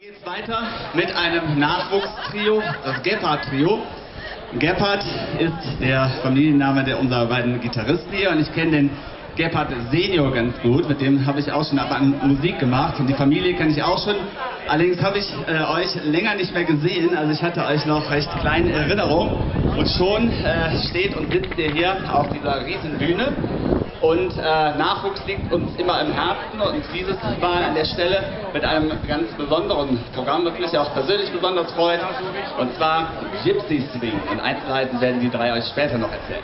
Geht's weiter mit einem Nachwuchstrio, das Gebhardt-Trio. Gebhardt ist der Familienname der unserer beiden Gitarristen hier und ich kenne den Gebhardt Senior ganz gut, mit dem habe ich auch schon ab und an Musik gemacht und die Familie kenne ich auch schon. Allerdings habe ich euch länger nicht mehr gesehen, also ich hatte euch noch recht klein in Erinnerung und schon steht und sitzt ihr hier auf dieser riesen Bühne. Und Nachwuchs liegt uns immer im Herzen und dieses Mal an der Stelle mit einem ganz besonderen Programm, das mich auch persönlich besonders freut, und zwar Gypsy Swing. Und Einzelheiten werden die drei euch später noch erzählen.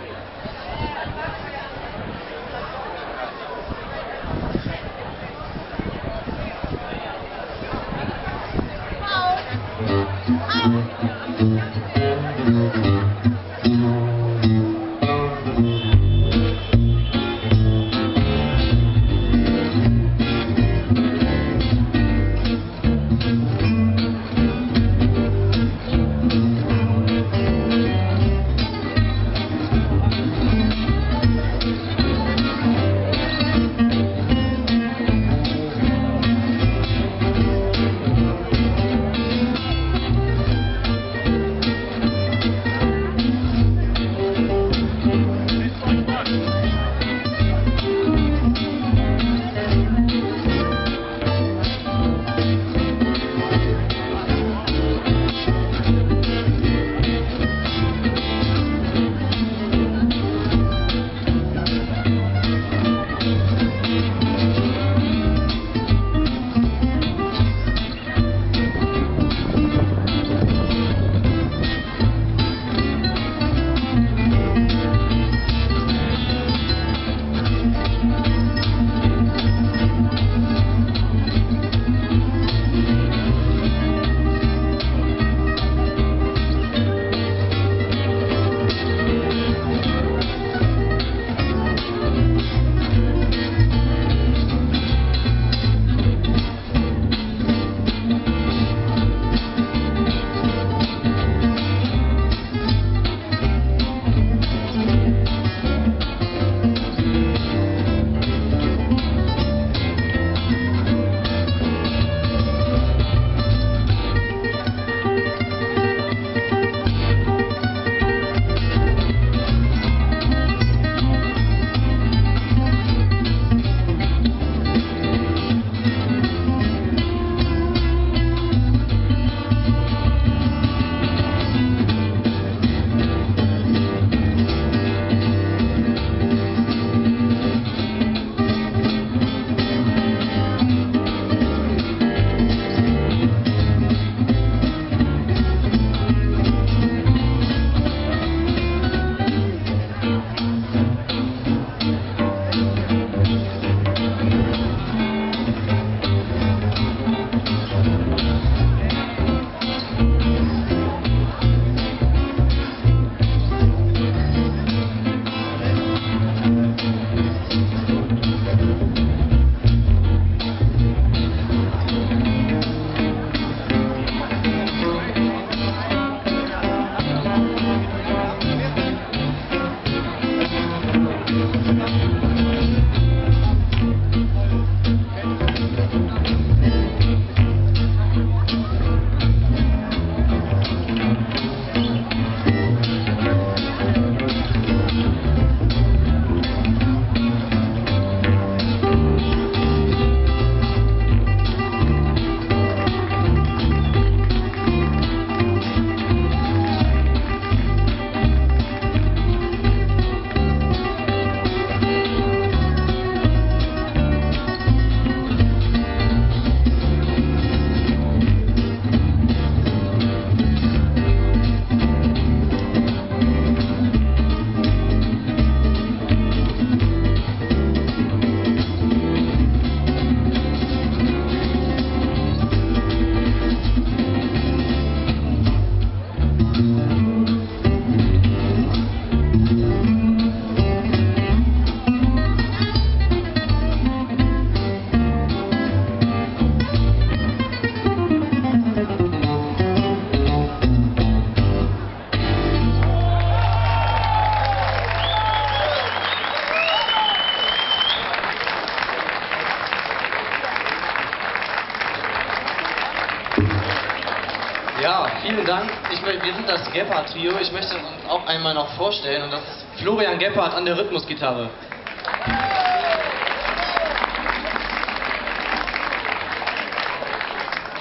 Ja, vielen Dank. Wir sind das Gebhardt-Trio. Ich möchte uns auch einmal noch vorstellen. Und das ist Florian Gebhardt an der Rhythmusgitarre.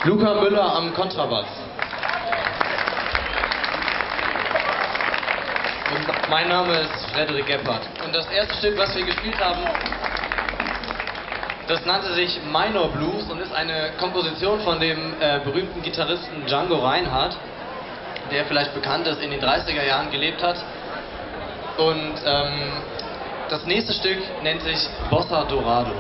Luca Müller am Kontrabass. Und mein Name ist Frederik Gebhardt. Und das erste Stück, was wir gespielt haben, das nannte sich Minor Blues und ist eine Komposition von dem berühmten Gitarristen Django Reinhardt, der vielleicht bekannt ist, in den 30er Jahren gelebt hat. Und das nächste Stück nennt sich Bossa Dorado.